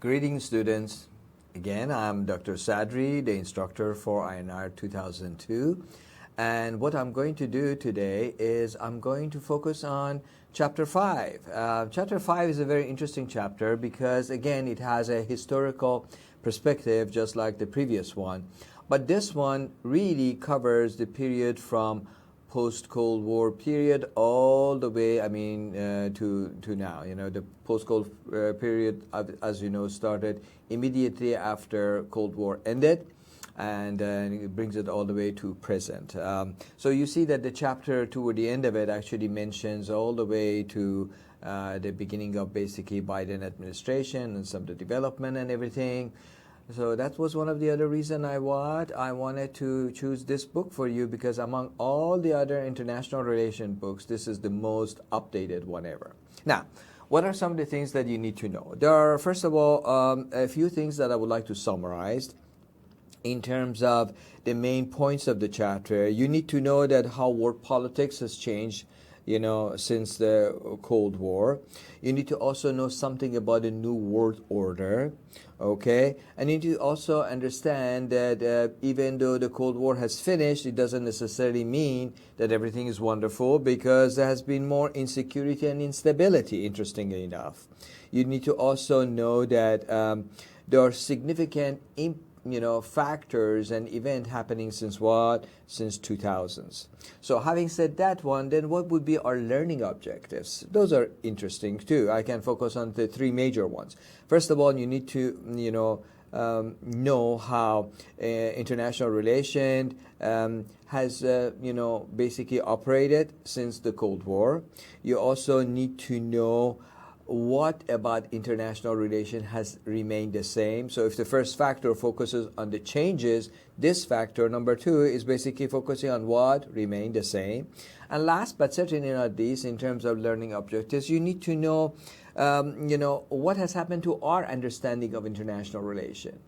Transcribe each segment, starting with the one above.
Greetings, students. Again, I'm Dr. Sadri, the instructor for INR 2002. And what I'm going to do today is I'm going to focus on Chapter 5. Chapter 5 is a very interesting chapter because, again, it has a historical perspective just like the previous one. But this one really covers the period from post-Cold War period all the way, to now. You know, the post-Cold period, as you know, started immediately after Cold War ended, and it brings it all the way to present. So you see that the chapter toward the end of it actually mentions all the way to the beginning of basically Biden administration and some of the development and everything. So that was one of the other reasons I wanted to choose this book for you, because among all the other international relation books, this is the most updated one ever. Now, what are some of the things that you need to know? There are, first of all, a few things that I would like to summarize in terms of the main points of the chapter. You need to know that how world politics has changed, you know, since the Cold War. You need to also know something about the New World Order, okay? And you need to also understand that even though the Cold War has finished, it doesn't necessarily mean that everything is wonderful, because there has been more insecurity and instability, interestingly enough. You need to also know that there are significant factors and event happening since what? Since 2000s. So having said that one, then what would be our learning objectives? Those are interesting too. I can focus on the three major ones. First of all, you need to, know how international relation has, basically operated since the Cold War. You also need to know what about international relation has remained the same. So if the first factor focuses on the changes, this factor, number two, is basically focusing on what remained the same. And last but certainly not least, in terms of learning objectives, you need to know, what has happened to our understanding of international relation,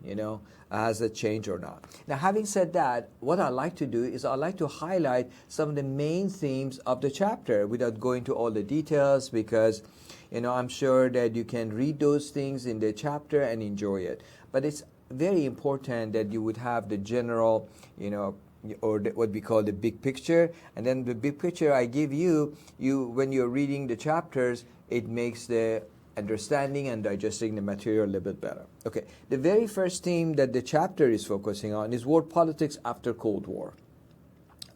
has it changed or not. Now, having said that, what I like to do is I like to highlight some of the main themes of the chapter without going to all the details, because I'm sure that you can read those things in the chapter and enjoy it. But it's very important that you would have the general, or what we call the big picture. And then the big picture I give you, when you're reading the chapters, it makes the understanding and digesting the material a little bit better. Okay, the very first theme that the chapter is focusing on is world politics after Cold War.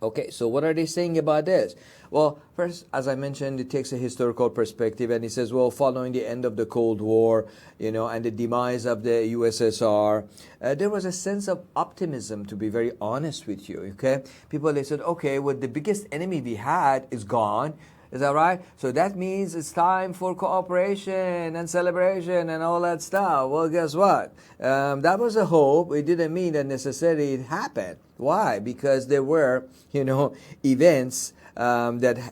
Okay, so what are they saying about this? Well, first, as I mentioned, it takes a historical perspective, and it says, well, following the end of the Cold War, and the demise of the USSR, there was a sense of optimism, to be very honest with you, okay? People, they said, okay, well, the biggest enemy we had is gone. Is that right? So that means it's time for cooperation and celebration and all that stuff. Well, guess what? That was a hope. It didn't mean that necessarily it happened. Why? Because there were, events that,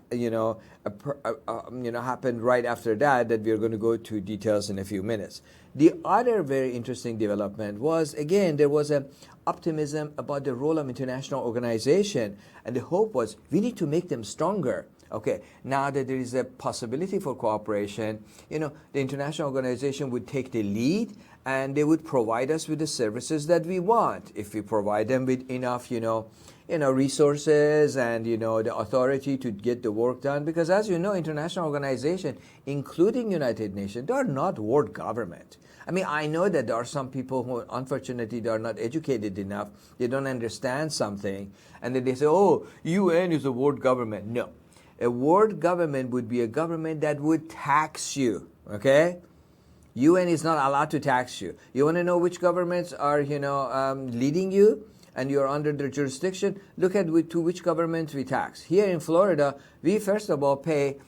happened right after that we are going to go to details in a few minutes. The other very interesting development was, again, there was an optimism about the role of international organization, and the hope was we need to make them stronger. Okay, now that there is a possibility for cooperation, the international organization would take the lead, and they would provide us with the services that we want. If we provide them with enough, resources and, the authority to get the work done. Because as you know, international organization, including United Nations, they are not world government. I know that there are some people who, unfortunately, they are not educated enough. They don't understand something. And then they say, oh, UN is a world government. No. A world government would be a government that would tax you, okay? UN is not allowed to tax you. You want to know which governments are, leading you and you're under their jurisdiction? Look at to which governments we tax. Here in Florida, we first of all pay,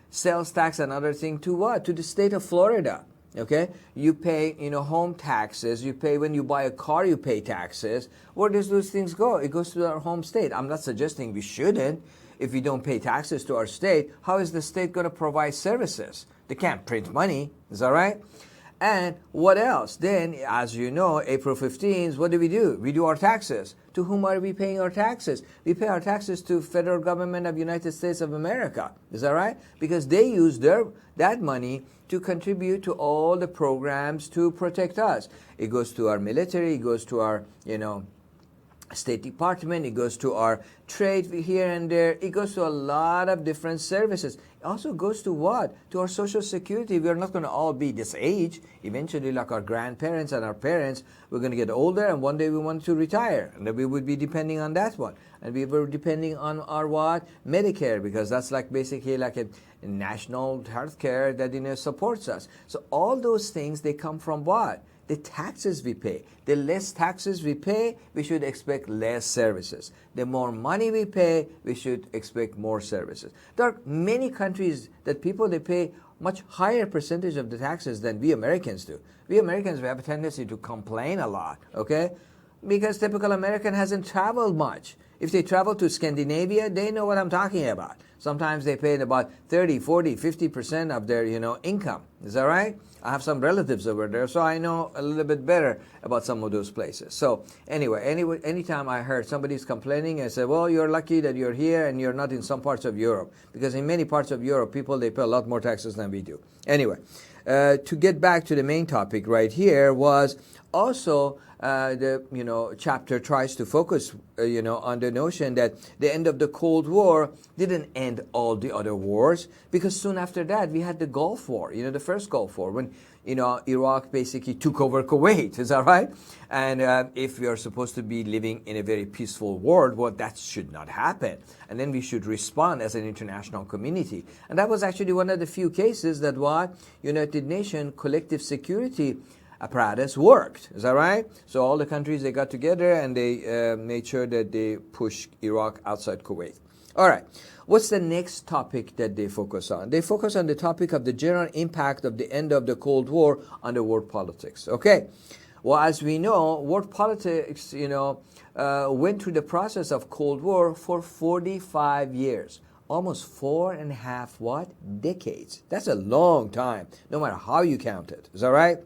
sales tax and other thing to what? To the state of Florida, okay? You pay, home taxes. You pay when you buy a car, you pay taxes. Where does those things go? It goes to our home state. I'm not suggesting we shouldn't. If we don't pay taxes to our state, how is the state going to provide services? They can't print money. Is that right? And what else? Then, as you know, April 15th, what do? We do our taxes. To whom are we paying our taxes? We pay our taxes to federal government of United States of America. Is that right? Because they use that money to contribute to all the programs to protect us. It goes to our military, it goes to our, State Department, it goes to our trade here and there, it goes to a lot of different services. It also goes to what? To our Social Security. We're not going to all be this age. Eventually, like our grandparents and our parents, we're going to get older, and one day we want to retire, and then we would be depending on that one. And we were depending on our what? Medicare, because that's like basically like a national health care that supports us. So all those things, they come from what? The taxes we pay. The less taxes we pay, we should expect less services. The more money we pay, we should expect more services. There are many countries that they pay much higher percentage of the taxes than we Americans do. We Americans, we have a tendency to complain a lot, okay? Because typical American hasn't traveled much. If they travel to Scandinavia, they know what I'm talking about. Sometimes they pay about 30, 40, 50% of their, income. Is that right? I have some relatives over there, so I know a little bit better about some of those places. So anyway, anytime I heard somebody's complaining, I said, well, you're lucky that you're here and you're not in some parts of Europe. Because in many parts of Europe, they pay a lot more taxes than we do. Anyway, to get back to the main topic right here was also the chapter tries to focus on the notion that the end of the Cold War didn't end all the other wars, because soon after that we had the Gulf War, the first Gulf War, when Iraq basically took over Kuwait. Is that right? And if we are supposed to be living in a very peaceful world, well, that should not happen. And then we should respond as an international community. And that was actually one of the few cases that United Nations collective security apparatus worked. Is that right? So all the countries, they got together and they made sure that they pushed Iraq outside Kuwait. All right. What's the next topic that they focus on? They focus on the topic of the general impact of the end of the Cold War on the world politics. Okay. Well, as we know, world politics, went through the process of Cold War for 45 years. Almost 4.5 decades. That's a long time, no matter how you count it. Is that right?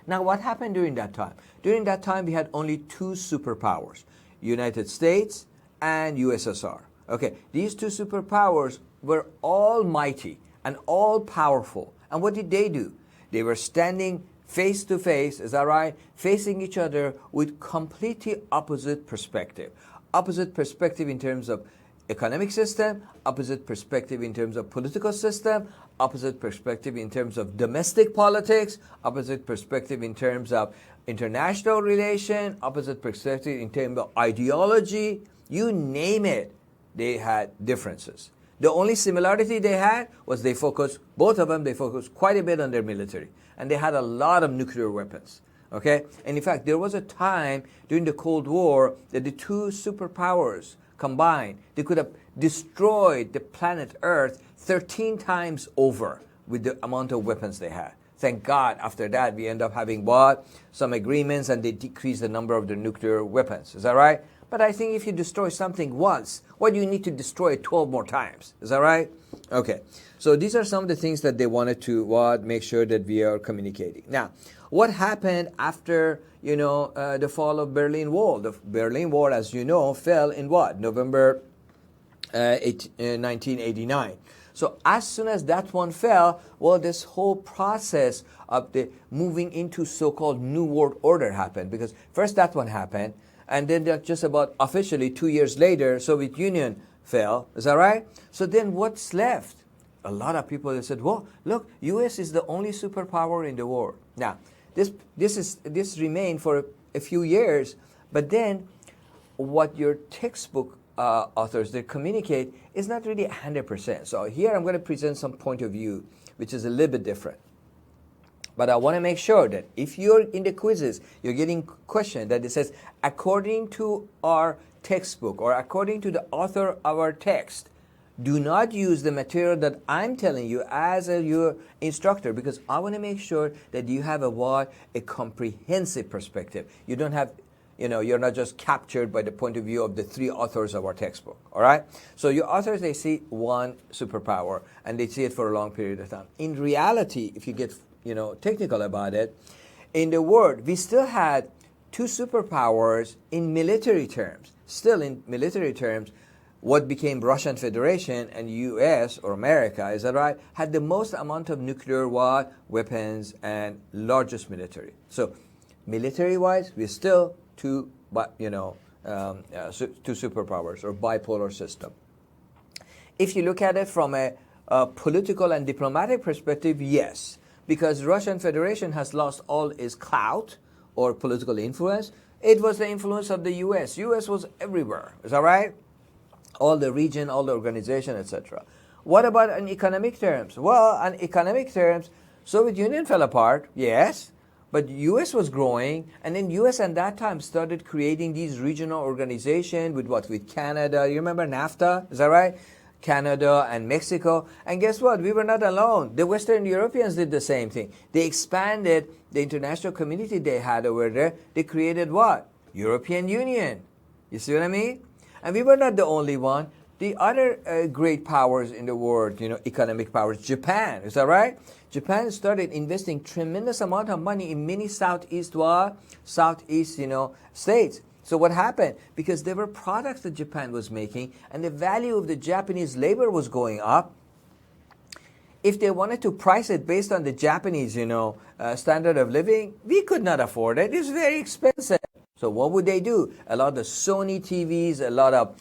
Now, what happened during that time? During that time, we had only two superpowers, United States and USSR. Okay, these two superpowers were almighty and all-powerful. And what did they do? They were standing face to face, is that right? Facing each other with completely opposite perspective. Opposite perspective in terms of economic system, opposite perspective in terms of political system, opposite perspective in terms of domestic politics, opposite perspective in terms of international relation, opposite perspective in terms of ideology, you name it, they had differences. The only similarity they had was both of them focused quite a bit on their military. And they had a lot of nuclear weapons. Okay? And in fact, there was a time during the Cold War that the two superpowers combined, they could have destroyed the planet Earth 13 times over with the amount of weapons they had. Thank God, after that, we end up having some agreements, and they decreased the number of the nuclear weapons. Is that right? But I think if you destroy something once, why do you need to destroy it 12 more times? Is that right? Okay. So these are some of the things that they wanted to make sure that we are communicating. Now, what happened after, the fall of Berlin Wall? The Berlin Wall, as you know, fell in November 1989. So as soon as that one fell, this whole process of the moving into so-called New World Order happened. Because first that one happened, and then just about officially 2 years later, Soviet Union fell. Is that right? So then what's left? A lot of people have said, well, look, U.S. is the only superpower in the world. Now, this remained for a few years, but then what your textbook authors, they communicate is not really 100%. So here I'm going to present some point of view, which is a little bit different. But I want to make sure that if you're in the quizzes, you're getting questioned that it says, according to our textbook or according to the author of our text, do not use the material that I'm telling you as your instructor, because I want to make sure that you have a comprehensive perspective. You don't have, you're not just captured by the point of view of the three authors of our textbook, all right? So your authors, they see one superpower, and they see it for a long period of time. In reality, if you get technical about it. In the world, we still had two superpowers in military terms. Still in military terms, what became Russian Federation and U.S. or America, is that right, had the most amount of nuclear weapons and largest military. So military-wise, we're still two superpowers or bipolar system. If you look at it from a political and diplomatic perspective, yes, because Russian Federation has lost all its clout or political influence. It was the influence of the U.S. U.S. was everywhere. Is that right? All the region, all the organization, etc. What about in economic terms? Well, in economic terms, Soviet Union fell apart, yes, but U.S. was growing, and then U.S. at that time started creating these regional organizations with Canada. You remember NAFTA? Is that right? Canada and Mexico. And guess what? We were not alone. The Western Europeans did the same thing. They expanded the international community they had over there. They created what? European Union. You see what I mean? And we were not the only one. The other great powers in the world, economic powers, Japan, is that right? Japan started investing tremendous amount of money in many southeast states. So what happened? Because there were products that Japan was making, and the value of the Japanese labor was going up. If they wanted to price it based on the Japanese, standard of living, we could not afford it. It's very expensive. So what would they do? A lot of Sony TVs, a lot of,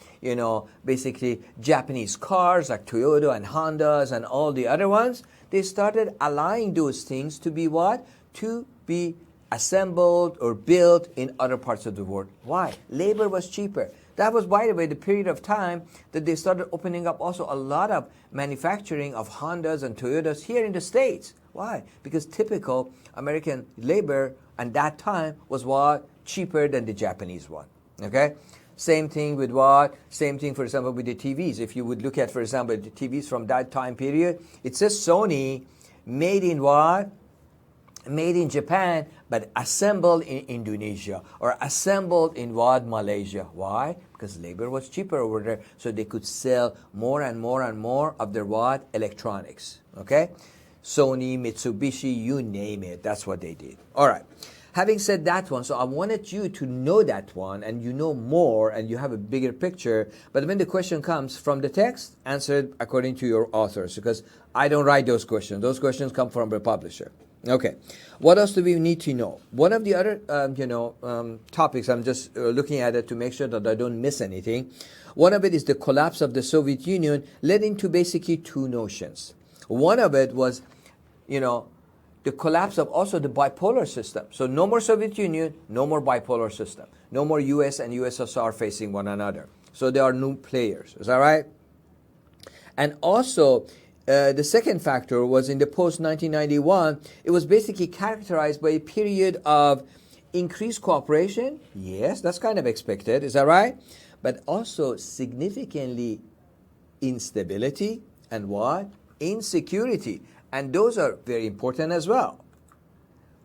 basically Japanese cars like Toyota and Hondas and all the other ones, they started allowing those things to be what? To be assembled or built in other parts of the world. Why? Labor was cheaper. That was, by the way, the period of time that they started opening up also a lot of manufacturing of Hondas and Toyotas here in the States. Why? Because typical American labor at that time was what? Cheaper than the Japanese one. Okay? Same thing with what? Same thing, for example, with the TVs. If you would look at, for example, the TVs from that time period, it says Sony made in what? Made in Japan, but assembled in Indonesia or assembled in what? Malaysia. Why? Because labor was cheaper over there, so they could sell more and more and more of their what? Electronics. Okay? Sony, Mitsubishi, you name it. That's what they did. All right. Having said that one, so I wanted you to know that one, and you know more, and you have a bigger picture. But when the question comes from the text, answer it according to your authors, because I don't write those questions. Those questions come from the publisher. Okay. What else do we need to know? One of the other, topics, I'm just looking at it to make sure that I don't miss anything. One of it is the collapse of the Soviet Union led into basically two notions. One of it was, the collapse of also the bipolar system. So no more Soviet Union, no more bipolar system. No more US and USSR facing one another. So there are new players. Is that right? And also, the second factor was in the post-1991, it was basically characterized by a period of increased cooperation. Yes, that's kind of expected. Is that right? But also significantly instability and what? Insecurity. And those are very important as well.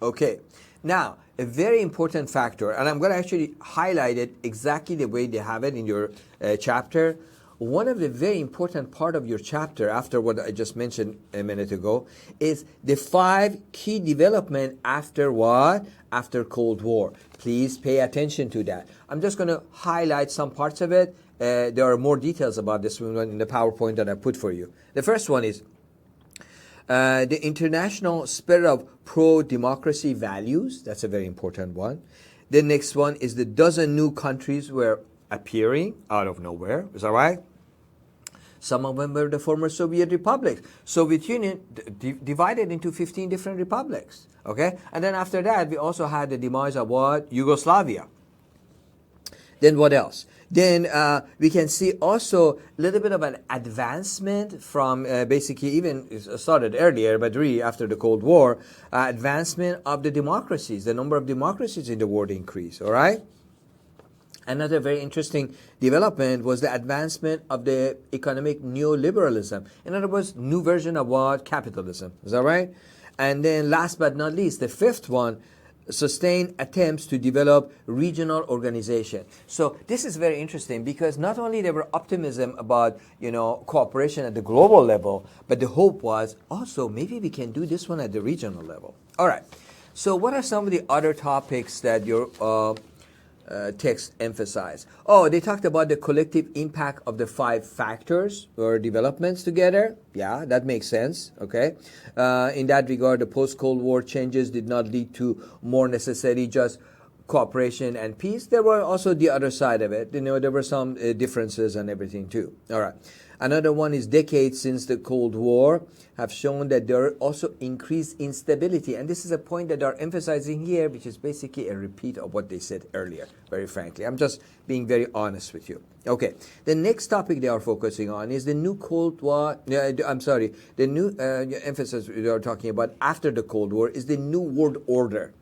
Okay. Now, a very important factor, and I'm going to actually highlight it exactly the way they have it in your chapter. One of the very important part of your chapter, after what I just mentioned a minute ago, is the 5 key development after what? After Cold War. Please pay attention to that. I'm just going to highlight some parts of it. There are more details about this one in the PowerPoint that I put for you. The first one is the international spirit of pro-democracy values. That's a very important one. The next one is the dozen new countries were appearing out of nowhere. Is that right? Some of them were the former Soviet republics. Soviet Union divided into 15 different republics. Okay? And then after that, we also had the demise of what? Yugoslavia. Then what else? Then we can see also a little bit of an advancement from basically even it started earlier, but really after the Cold War, advancement of the democracies. The number of democracies in the world increased. All right? Another very interesting development was the advancement of the economic neoliberalism. In other words, new version of what? Capitalism. Is that right? And then last but not least, the fifth one, sustained attempts to develop regional organization. So this is very interesting because not only there were optimism about, cooperation at the global level, but the hope was also maybe we can do this one at the regional level. All right. So what are some of the other topics that your text emphasized? Oh, they talked about the collective impact of the 5 factors or developments together. Yeah, that makes sense. Okay. In that regard, the post-Cold War changes did not lead to more necessary just cooperation and peace. There were also the other side of it. There were some differences and everything too. All right. Another one is decades since the Cold War have shown that there are also increased instability. And this is a point that they're emphasizing here, which is basically a repeat of what they said earlier, very frankly. I'm just being very honest with you. Okay, the next topic they are focusing on is the new Cold War, the new emphasis they are talking about after the Cold War is the New World Order.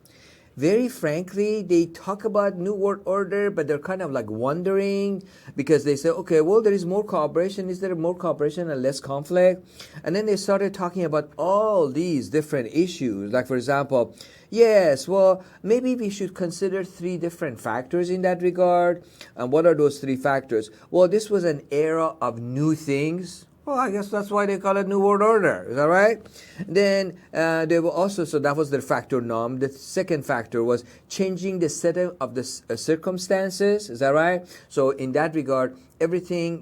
Very frankly, they talk about New World Order, but they're kind of like wondering because they say, okay, well, there is more cooperation. Is there more cooperation and less conflict? And then they started talking about all these different issues. Like, for example, yes, well, maybe we should consider 3 different factors in that regard. And what are those 3 factors? Well, this was an era of new things. Well, I guess that's why they call it New World Order. Is that right? Then they were also, so that was their factor num. The second factor was changing the setting of the circumstances. Is that right? So in that regard, everything,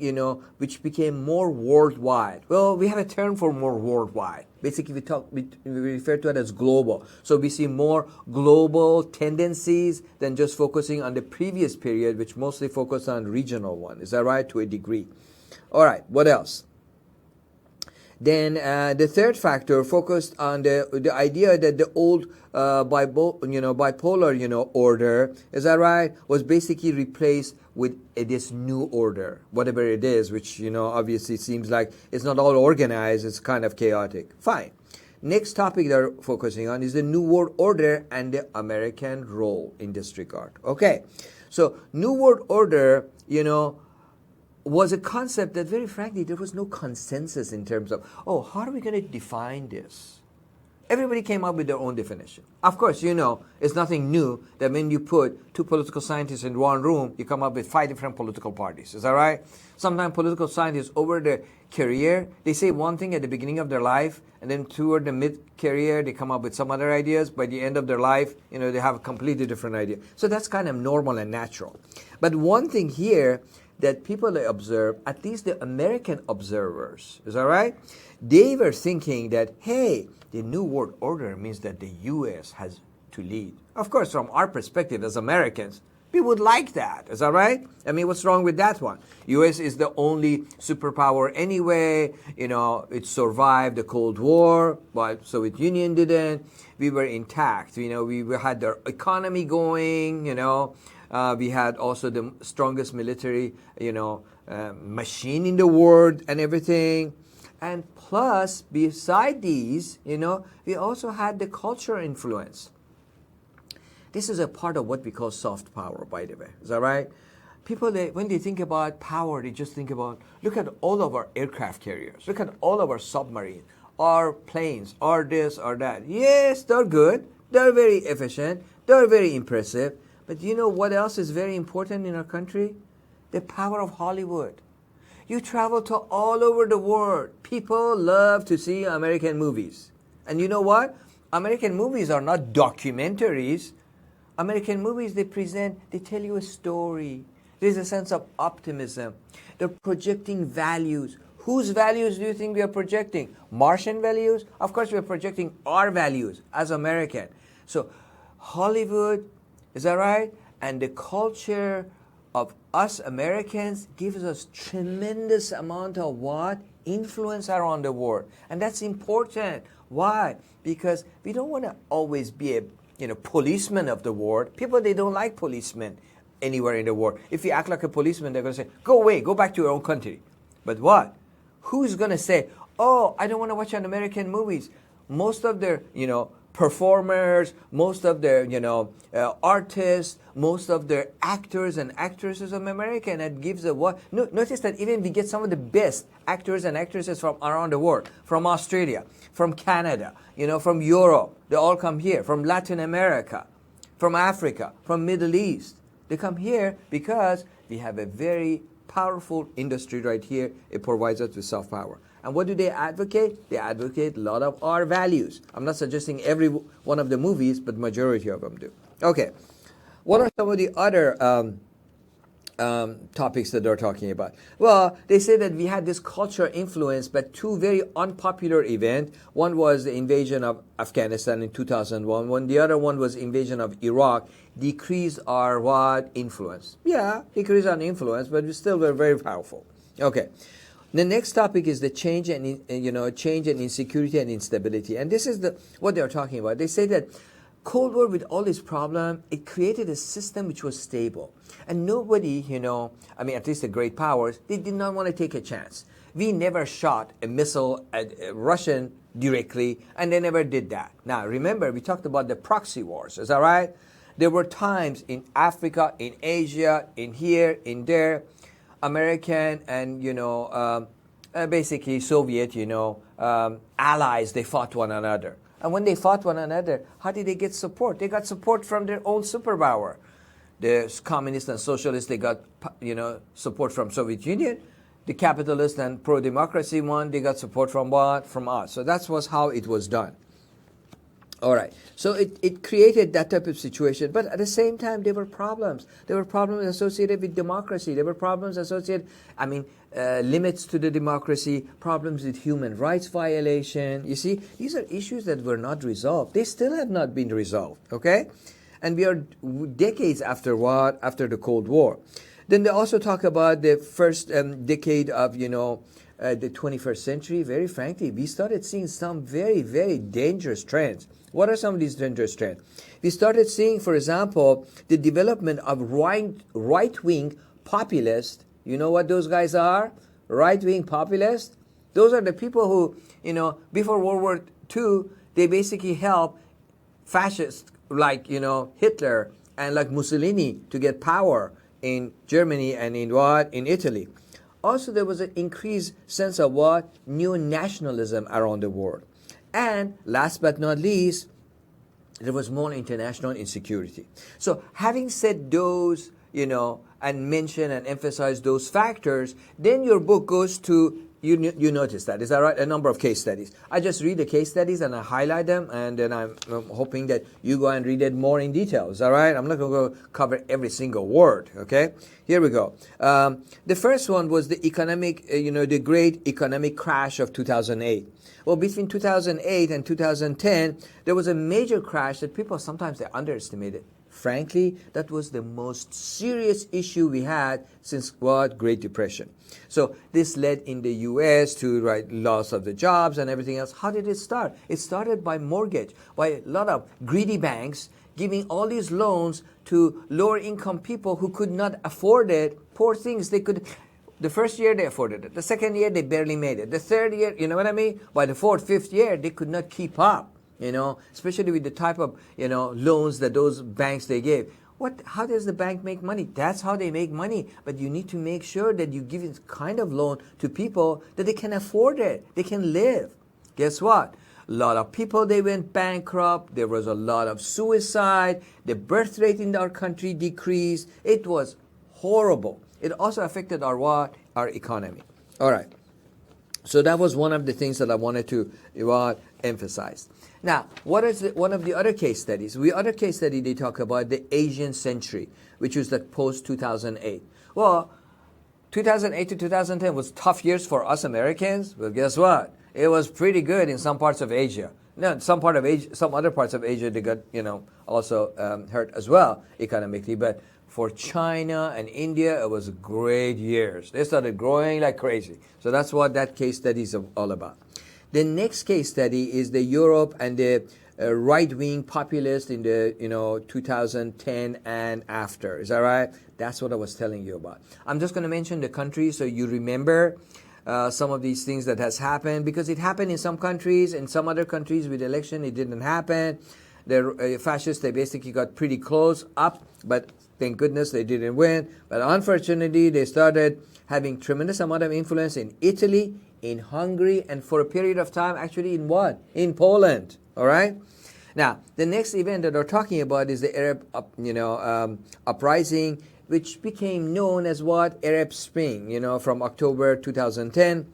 which became more worldwide. Well, we have a term for more worldwide. Basically, we refer to it as global. So we see more global tendencies than just focusing on the previous period, which mostly focused on regional one. Is that right? To a degree. All right. What else? Then the third factor focused on the idea that the old bipolar order, is that right, was basically replaced with this new order, whatever it is, which obviously seems like it's not all organized, it's kind of chaotic. Fine. Next topic they're focusing on is the New World Order and the American role in this regard. Okay, so New World Order, was a concept that, very frankly, there was no consensus in terms of, how are we going to define this? Everybody came up with their own definition. Of course, it's nothing new that when you put 2 political scientists in one room, you come up with 5 different political parties. Is that right? Sometimes political scientists, over their career, they say one thing at the beginning of their life, and then toward the mid-career, they come up with some other ideas. By the end of their life, they have a completely different idea. So that's kind of normal and natural. But one thing here that people observe, at least the American observers, is that right? They were thinking that, hey, the New World Order means that the U.S. has to lead. Of course, from our perspective as Americans, we would like that. Is that right? I mean, what's wrong with that one? U.S. is the only superpower anyway. It survived the Cold War, but Soviet Union didn't. We were intact. We had their economy going, we had also the strongest military, machine in the world and everything. And plus, beside these, we also had the cultural influence. This is a part of what we call soft power, by the way. Is that right? People, when they think about power, they just think about, look at all of our aircraft carriers. Look at all of our submarines, our planes, our this, or that. Yes, they're good. They're very efficient. They're very impressive. But you know what else is very important in our country? The power of Hollywood. You travel to all over the world. People love to see American movies. And you know what? American movies are not documentaries. American movies, they tell you a story. There's a sense of optimism. They're projecting values. Whose values do you think we are projecting? Martian values? Of course, we are projecting our values as American. So Hollywood, is that right? And the culture of us Americans gives us tremendous amount of what? Influence around the world. And that's important. Why? Because we don't want to always be a policeman of the world. People, they don't like policemen anywhere in the world. If you act like a policeman, they're going to say, go away, go back to your own country. But what? Who's going to say, I don't want to watch American movies? Most of their, performers, most of their, artists, most of their actors and actresses are American. It gives a what? Notice that even we get some of the best actors and actresses from around the world, from Australia, from Canada, from Europe. They all come here, from Latin America. from Africa, from Middle East. They come here because we have a very powerful industry right here. It provides us with soft power. And what do they advocate? They advocate a lot of our values. I'm not suggesting every one of the movies, but majority of them do. Okay. What are some of the other topics that they're talking about? Well, they say that we had this culture influence, but two very unpopular events. One was the invasion of Afghanistan in 2001. When the other one was invasion of Iraq, decreased our what? Influence. Yeah, decreased our influence, but we still were very powerful. Okay. The next topic is the change and change and insecurity and instability. And this is what they're talking about. They say that Cold War, with all its problems, it created a system which was stable. And nobody, at least the great powers, they did not want to take a chance. We never shot a missile at a Russian directly, and they never did that. Now, remember, we talked about the proxy wars. Is that right? There were times in Africa, in Asia, in here, in there, American and, basically Soviet, allies, they fought one another. And when they fought one another, how did they get support? They got support from their own superpower. The communists and socialists, they got, support from Soviet Union. The capitalist and pro-democracy one, they got support from what? From us. So that was how it was done. All right. So it created that type of situation. But at the same time, there were problems. There were problems associated with democracy. There were problems associated, limits to the democracy, problems with human rights violation. You see, these are issues that were not resolved. They still have not been resolved, okay? And we are decades after what? After the Cold War. Then they also talk about the first decade of, the 21st century. Very frankly, we started seeing some very, very dangerous trends. What are some of these dangerous trends? We started seeing, for example, the development of right-wing populists. You know what those guys are? Right-wing populists. Those are the people who, before World War II, they basically helped fascists like, Hitler and like Mussolini to get power in Germany and in Italy. Also, there was an increased sense of what? New nationalism around the world. And last but not least, there was more international insecurity. So having said those, and mention and emphasize those factors, then your book goes to, you notice that, is that right? A number of case studies. I just read the case studies and I highlight them, and then I'm hoping that you go and read it more in detail. Is that right? I'm not going to go cover every single word, okay? Here we go. The first one was the economic, the great economic crash of 2008. Well, between 2008 and 2010, there was a major crash that people sometimes they underestimated. Frankly, that was the most serious issue we had since what? Great Depression. So this led in the U.S. to loss of the jobs and everything else. How did it start? It started by mortgage, by a lot of greedy banks giving all these loans to lower income people who could not afford it. Poor things, they could. The first year they afforded it. The second year they barely made it. The third year, you know what I mean? By the fourth, fifth year, they could not keep up. Especially with the type of, loans that those banks they gave. How does the bank make money? That's how they make money. But you need to make sure that you give this kind of loan to people that they can afford it. They can live. Guess what? A lot of people, they went bankrupt. There was a lot of suicide. The birth rate in our country decreased. It was horrible. It also affected our economy. All right. So that was one of the things that I wanted to emphasize. Now, what is one of the other case studies? The other case study, they talk about the Asian century, which was the post-2008. Well, 2008 to 2010 was tough years for us Americans. Well, guess what? It was pretty good in some parts of Asia. No, some other parts of Asia, they got, also hurt as well economically. But for China and India, it was great years. They started growing like crazy. So that's what that case study is all about. The next case study is the Europe and the right-wing populists in the 2010 and after. Is that right? That's what I was telling you about. I'm just going to mention the countries so you remember some of these things that has happened, because it happened in some countries. In some other countries with election, it didn't happen. The fascists, they basically got pretty close up, but thank goodness they didn't win. But unfortunately, they started having tremendous amount of influence in Italy, in Hungary, and for a period of time, actually in what? In Poland. All right? Now, the next event that we're talking about is the Arab, uprising, which became known as what? Arab Spring, from October 2010.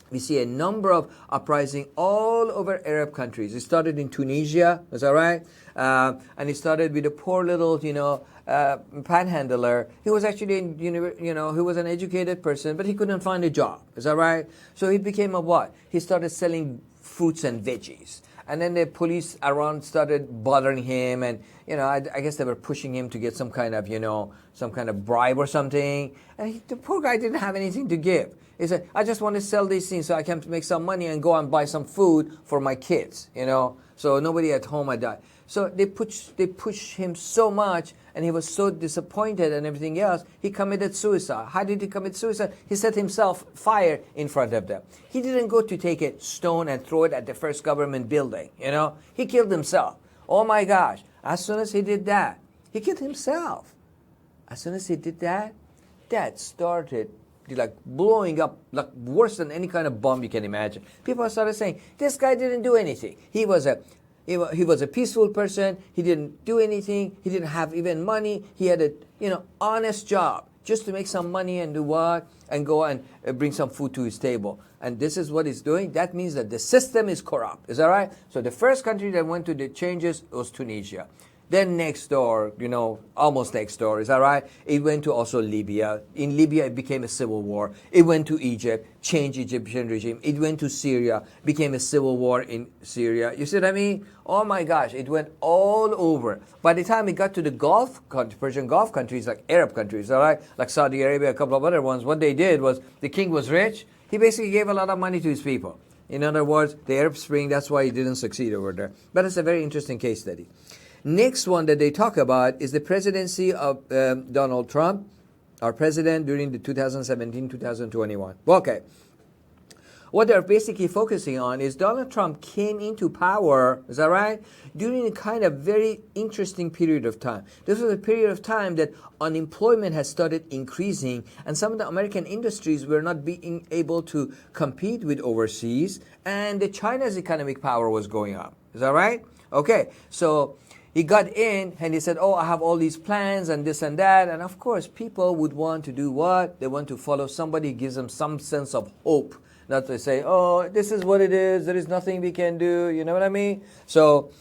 We see a number of uprising all over Arab countries. It started in Tunisia, is that right? And it started with a poor little, panhandler. He was actually, he was an educated person, but he couldn't find a job, is that right? So he became a what? He started selling fruits and veggies. And then the police around started bothering him, and I guess they were pushing him to get some kind of bribe or something. And the poor guy didn't have anything to give. He said, "I just want to sell these things so I can make some money and go and buy some food for my kids, So nobody at home had died." So they pushed him so much, and he was so disappointed and everything else, he committed suicide. How did he commit suicide? He set himself fire in front of them. He didn't go to take a stone and throw it at the first government building, He killed himself. Oh my gosh. As soon as he did that, he killed himself. As soon as he did that started like blowing up, like worse than any kind of bomb you can imagine. People started saying, this guy didn't do anything. He was a peaceful person. He didn't do anything. He didn't have even money. He had a, honest job just to make some money and do what? And go and bring some food to his table. And this is what he's doing. That means that the system is corrupt. Is that right? So the first country that went to the changes was Tunisia. Then next door, almost next door, is that right? It went to also Libya. In Libya, it became a civil war. It went to Egypt, changed Egyptian regime. It went to Syria, became a civil war in Syria. You see what I mean? Oh my gosh, it went all over. By the time it got to the Persian Gulf countries, like Arab countries, all right? Like Saudi Arabia, a couple of other ones, what they did was, the king was rich. He basically gave a lot of money to his people. In other words, the Arab Spring, that's why he didn't succeed over there. But it's a very interesting case study. Next one that they talk about is the presidency of Donald Trump, our president during the 2017-2021. Okay. What they're basically focusing on is Donald Trump came into power, is that right, during a kind of very interesting period of time. This was a period of time that unemployment has started increasing, and some of the American industries were not being able to compete with overseas, and China's economic power was going up. Is that right? Okay, so he got in and he said, oh, I have all these plans and this and that. And of course, people would want to do what? They want to follow somebody who gives them some sense of hope. Not to say, oh, this is what it is. There is nothing we can do. You know what I mean? So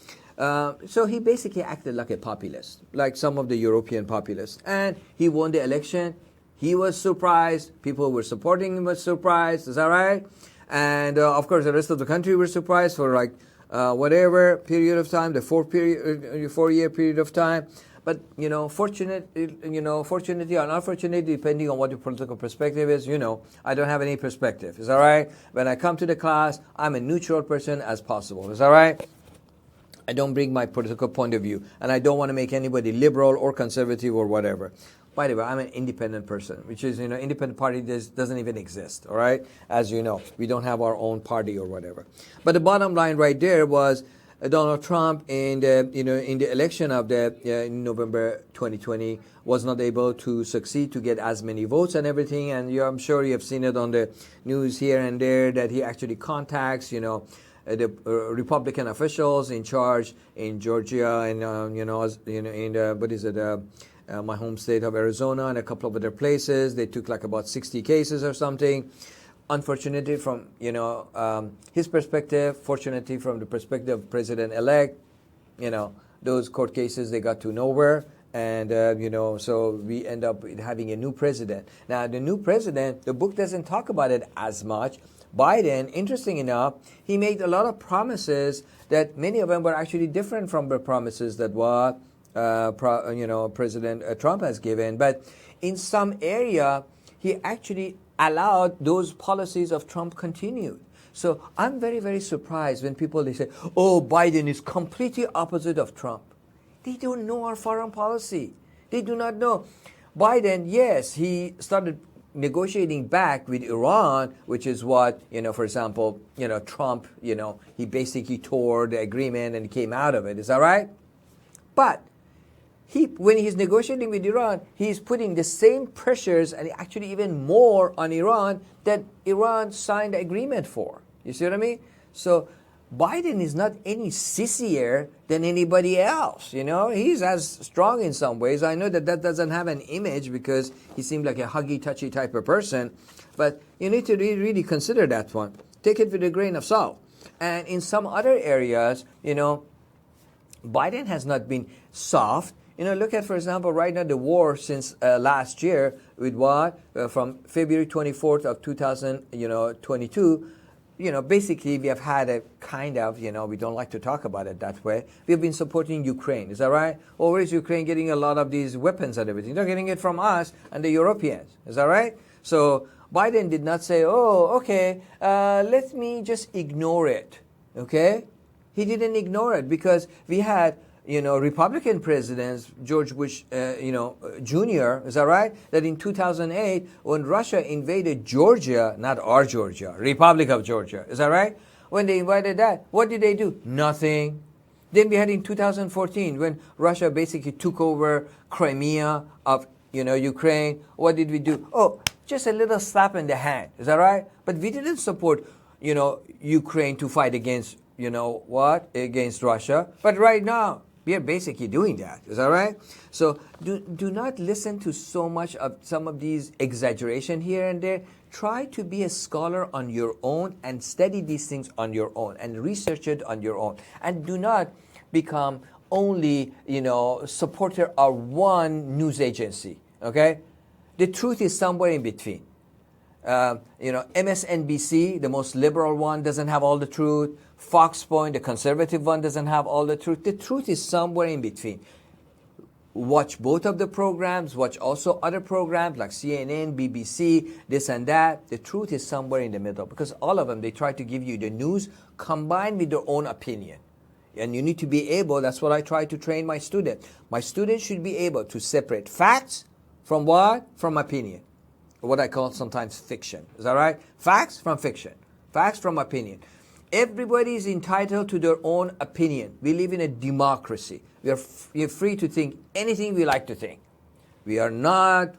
he basically acted like a populist, like some of the European populists. And he won the election. He was surprised. People who were supporting him were surprised. Is that right? And of course, the rest of the country were surprised for like whatever period of time, the 4-year period of time. But, fortunately or unfortunately, depending on what your political perspective is, I don't have any perspective. Is that right? When I come to the class, I'm a neutral person as possible. Is that right? I don't bring my political point of view, and I don't want to make anybody liberal or conservative or whatever. By the way, I'm an independent person, which is, independent party doesn't even exist, all right? As you know, we don't have our own party or whatever. But the bottom line right there was Donald Trump in the election of in November 2020 was not able to succeed to get as many votes and everything. And I'm sure you have seen it on the news here and there that he actually contacts, the Republican officials in charge in Georgia and my home state of Arizona and a couple of other places. They took like about 60 cases or something. Unfortunately, from his perspective, fortunately from the perspective of President-elect, those court cases, they got to nowhere. And, so we end up having a new president. Now, the new president, the book doesn't talk about it as much. Biden, interesting enough, he made a lot of promises that many of them were actually different from the promises that President Trump has given. But in some area, he actually allowed those policies of Trump continued. So I'm very, very surprised when they say, oh, Biden is completely opposite of Trump. They don't know our foreign policy. They do not know. Biden, yes, he started negotiating back with Iran, which is what, for example, Trump, he basically tore the agreement and came out of it. Is that right? But when he's negotiating with Iran, he's putting the same pressures and actually even more on Iran that Iran signed the agreement for. You see what I mean? So Biden is not any sissier than anybody else. He's as strong in some ways. I know that doesn't have an image because he seemed like a huggy, touchy type of person. But you need to really consider that one. Take it with a grain of salt. And in some other areas, Biden has not been soft. Look at, for example, right now the war since last year with what? From February 24th of 2022, basically we have had a kind of, we don't like to talk about it that way. We've been supporting Ukraine. Is that right? Or where is Ukraine getting a lot of these weapons and everything? They're getting it from us and the Europeans. Is that right? So Biden did not say, okay, let me just ignore it. Okay? He didn't ignore it because we had, Republican presidents, George Bush, Jr., is that right? That in 2008, when Russia invaded Georgia, not our Georgia, Republic of Georgia, is that right? When they invaded that, what did they do? Nothing. Then we had in 2014, when Russia basically took over Crimea of, Ukraine, what did we do? Oh, just a little slap in the hand, is that right? But we didn't support, Ukraine to fight against, against Russia. But right now, we are basically doing that. Is that right? So do not listen to so much of some of these exaggeration here and there. Try to be a scholar on your own and study these things on your own and research it on your own. And do not become only, supporter of one news agency. Okay? The truth is somewhere in between. MSNBC, the most liberal one, doesn't have all the truth. Fox Point, the conservative one, doesn't have all the truth. The truth is somewhere in between. Watch both of the programs. Watch also other programs like CNN, BBC, this and that. The truth is somewhere in the middle because all of them, they try to give you the news combined with their own opinion. And you need to be able, that's what I try to train my students. My students should be able to separate facts from what? From opinion. What I call sometimes fiction. Is that right? Facts from fiction. Facts from opinion. Everybody is entitled to their own opinion. We live in a democracy. We are free to think anything we like to think. We are not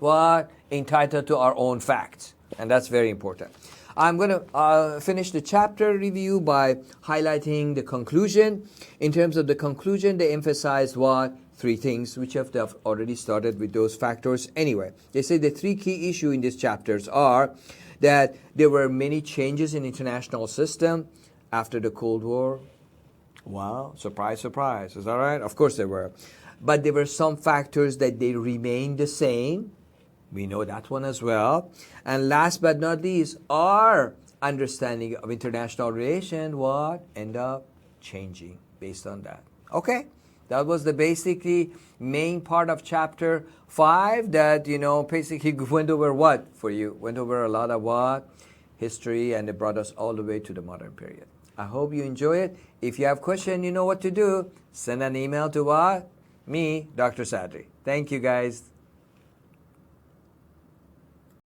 entitled to our own facts. And that's very important. I'm going to finish the chapter review by highlighting the conclusion. In terms of the conclusion, they emphasized what? 3 things, which have already started with those factors anyway. They say the 3 key issues in these chapters are that there were many changes in international system after the Cold War. Wow, surprise, surprise. Is that right? Of course there were. But there were some factors that they remained the same. We know that one as well. And last but not least, our understanding of international relations end up changing based on that. Okay? That was the basically main part of chapter 5 that, basically went over what for you? Went over a lot of history, and it brought us all the way to the modern period. I hope you enjoy it. If you have questions, you know what to do. Send an email to me, Dr. Sadri. Thank you, guys.